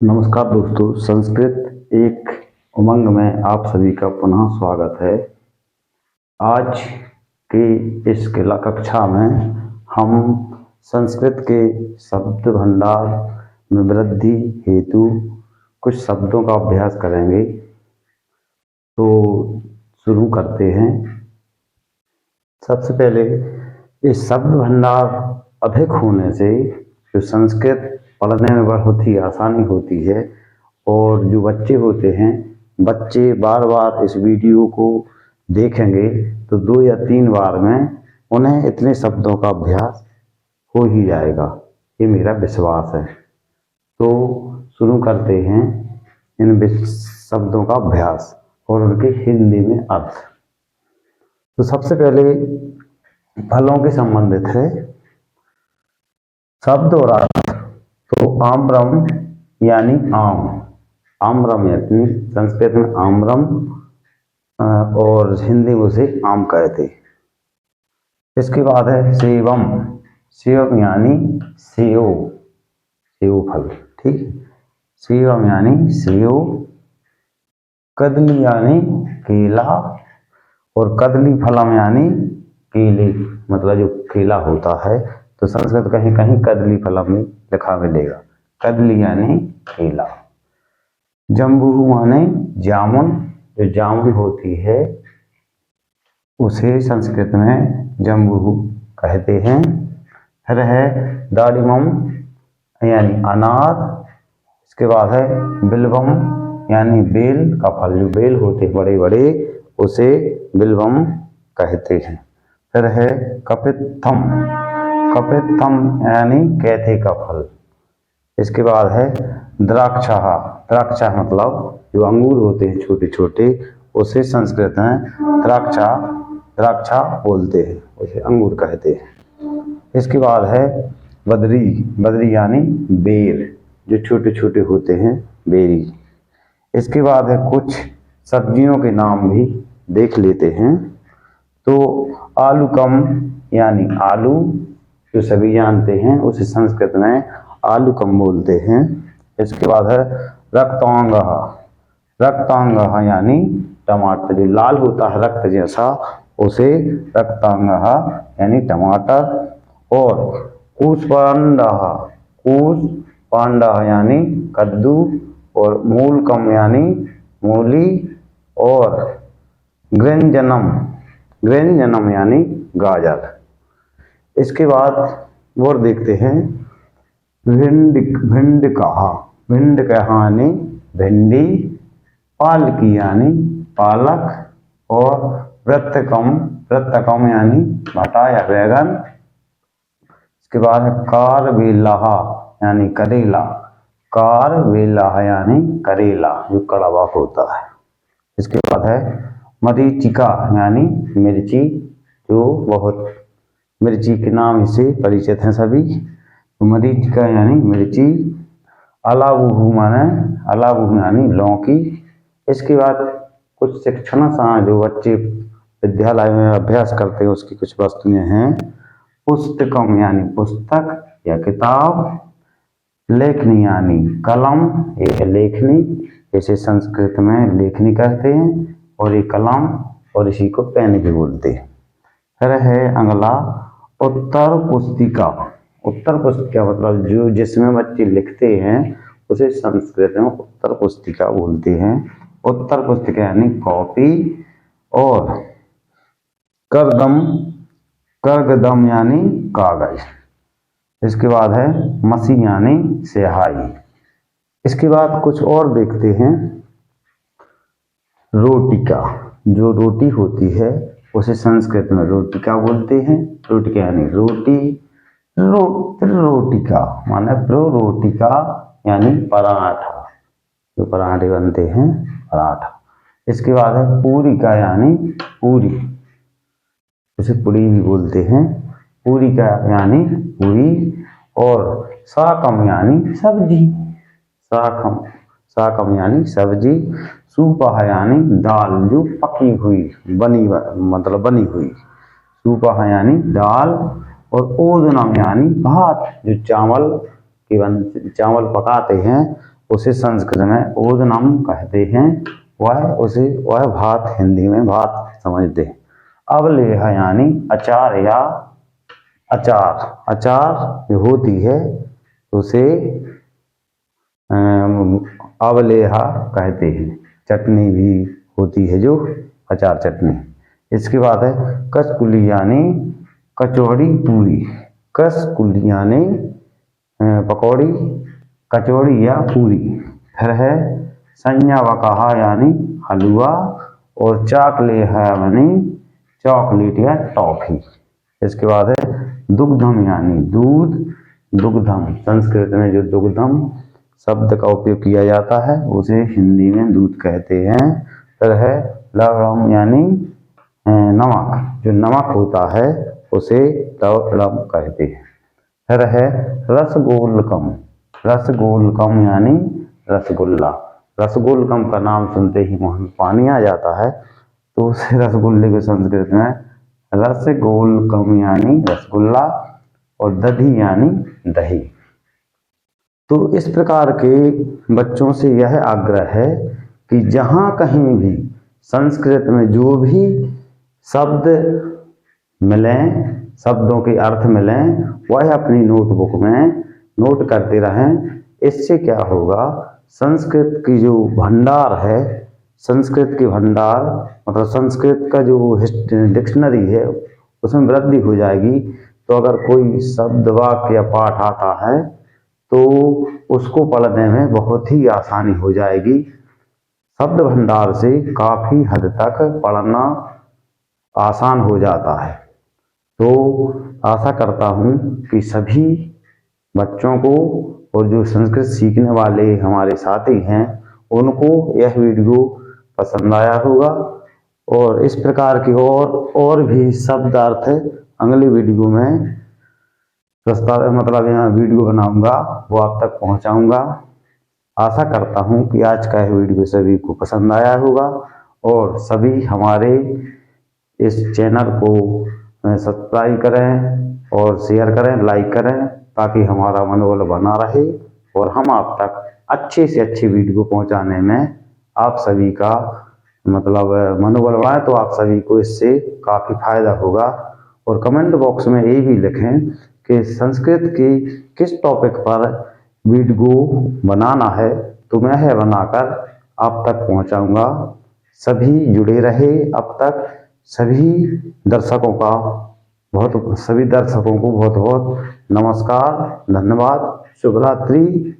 नमस्कार दोस्तों, संस्कृत एक उमंग में आप सभी का पुनः स्वागत है। आज के इस कक्षा में हम संस्कृत के शब्द भंडार में वृद्धि हेतु कुछ शब्दों का अभ्यास करेंगे। तो शुरू करते हैं। सबसे पहले इस शब्द भंडार अधिक होने से जो संस्कृत पढ़ने में बहुत ही आसानी होती है और जो बच्चे होते हैं, बच्चे बार बार इस वीडियो को देखेंगे तो 2 या 3 बार में उन्हें इतने शब्दों का अभ्यास हो ही जाएगा, ये मेरा विश्वास है। तो शुरू करते हैं इन शब्दों का अभ्यास और उनके हिंदी में अर्थ। तो सबसे पहले फलों के संबंधित है शब्द और अर्थ। तो आम्रम यानी आम, आम्रम यानी संस्कृत में आम्रम और हिंदी में उसे आम कहते। इसके बाद है सेवम, सेवम यानी सेव, सेव फल, ठीक। सेवम यानी सेव। कदली यानी केला और कदली फलम यानी केले, मतलब जो केला होता है। तो संस्कृत कहीं कहीं कदली फलम में लिखा मिलेगा, कदली यानी केला। जम्बू माने जामुन, जो जामुन होती है उसे संस्कृत में जम्बू कहते हैं। फिर है दाड़िमम यानी अनार। इसके बाद है बिल्वम यानी बेल का फल, जो बेल होते बड़े बड़े उसे बिल्वम कहते हैं। फिर है कपित्थम, कपित्थम यानी कैथे का फल। इसके बाद है द्राक्षा, द्राक्षा मतलब जो अंगूर होते हैं छोटे छोटे, उसे संस्कृत में द्राक्षा, द्राक्षा बोलते हैं, उसे अंगूर कहते हैं। इसके बाद है बदरी, बदरी यानी बेर, जो छोटे छोटे होते हैं, बेरी। इसके बाद है कुछ सब्जियों के नाम भी देख लेते हैं। तो आलूकम यानी आलू, जो सभी जानते हैं, उसे संस्कृत में आलूकम बोलते हैं। इसके बाद है रक्तांग, रक्तांग यानी टमाटर, जो लाल होता है रक्त जैसा, उसे रक्तांग यानी टमाटर। और कूष्मांडा, कूष्मांडा यानी कद्दू। और मूलकम यानी मूली। और गृंजनम, गृंजनम यानी गाजर। इसके बाद और देखते हैं भिंडिका, भिंडिका यानी भिंडी। पालकी यानी पालक। और वृत्तकम, वृत्तकम यानी भटा या बैगन। इसके बाद है कारवेला यानी करेला, कारवेला यानी करेला, जो कड़वा होता है। इसके बाद है मरीचिका यानी मिर्ची, जो बहुत मिर्ची के नाम से परिचित हैं सभी। तो मरीचिका यानी मिर्ची। अलाबुहु माने, अलाबुहु यानी लौकी। इसके बाद कुछ शिक्षण जो बच्चे विद्यालय में अभ्यास करते हैं उसकी कुछ वस्तुएं हैं। पुस्तकम यानी पुस्तक या किताब। लेखनी यानी कलम, ये लेखनी, इसे संस्कृत में लेखनी कहते हैं। और ये कलम, और इसी को पेन भी बोलते हैं। फिर है अगला उत्तर पुस्तिका, उत्तर पुस्तिका मतलब जो जिसमें बच्चे लिखते हैं उसे संस्कृत में उत्तर पुस्तिका बोलते हैं। उत्तर पुस्तिका यानी कॉपी। और करदम, करगदम यानी कागज। इसके बाद है मसी यानी स्याही। इसके बाद कुछ और देखते हैं। रोटिका, जो रोटी होती है उसे संस्कृत में रोटिका बोलते हैं। रोटिका यानी रोटी। रोटिका माने रोटिका यानी पराठा, जो पराठे बनते हैं, पराठा। इसके बाद है पूरिका यानी पूरी, उसे पूरी भी बोलते हैं। पूरिका यानी पूरी। और साकम यानी सब्जी, साकम, साकम यानी सब्जी। सूपा यानी दाल, जो पकी हुई, बनी, मतलब बनी हुई। सूपा यानी दाल। और ओदनम यानी भात, जो चावल की चावल पकाते हैं उसे संस्कृत में ओदनम कहते हैं। वह भात हिंदी में भात समझते हैं। अवलेह यानी अचार या अचार जो होती है उसे अवलेहा कहते हैं। चटनी भी होती है जो अचार चटनी। इसके बाद है कसकुली यानी कचौड़ी पूरी। कसकुली यानी पकौड़ी, कचौड़ी या पूरी। फिर है संज्ञा वकाहा यानी हलवा, और चाकलेहा यानी चॉकलेट या टॉफी। इसके बाद है दुग्धम यानी दूध। दुग्धम संस्कृत में जो दुग्धम शब्द का उपयोग किया जाता है उसे हिंदी में दूध कहते हैं। फिर है लवणम यानी नमक, जो नमक होता है उसे लवणम कहते हैं। फिर है रसगोलकम। रसगोलकम यानी रसगुल्ला। रसगोलकम का नाम सुनते ही मुंह में पानी आ जाता है, तो उसे रसगुल्ले को संस्कृत में रसगोलकम यानी रसगुल्ला, और दधी यानी दही। तो इस प्रकार के बच्चों से यह आग्रह है कि जहाँ कहीं भी संस्कृत में जो भी शब्द मिलें, शब्दों के अर्थ मिलें, वह अपनी नोटबुक में नोट करते रहें। इससे क्या होगा, संस्कृत की जो भंडार है, संस्कृत के भंडार मतलब संस्कृत का जो डिक्शनरी है उसमें वृद्धि हो जाएगी। तो अगर कोई शब्द वाक्य या पाठ आता है तो उसको पढ़ने में बहुत ही आसानी हो जाएगी। शब्द भंडार से काफ़ी हद तक पढ़ना आसान हो जाता है। तो आशा करता हूँ कि सभी बच्चों को और जो संस्कृत सीखने वाले हमारे साथी हैं उनको यह वीडियो पसंद आया होगा, और इस प्रकार की और भी शब्द अर्थ अगली वीडियो में मतलब यहाँ वीडियो बनाऊंगा, वो आप तक पहुँचाऊंगा। आशा करता हूँ कि आज का यह वीडियो सभी को पसंद आया होगा, और सभी हमारे इस चैनल को सब्सक्राइब करें और शेयर करें, लाइक करें, ताकि हमारा मनोबल बना रहे और हम आप तक अच्छे से अच्छी वीडियो पहुंचाने में आप सभी का मतलब मनोबल बढ़ाए, तो आप सभी को इससे काफ़ी फायदा होगा। और कमेंट बॉक्स में ये भी लिखें कि संस्कृत की किस टॉपिक पर वीडियो बनाना है, तो मैं यह बनाकर आप तक पहुंचाऊंगा। सभी जुड़े रहे। अब तक सभी दर्शकों को बहुत बहुत नमस्कार, धन्यवाद, शुभ रात्रि।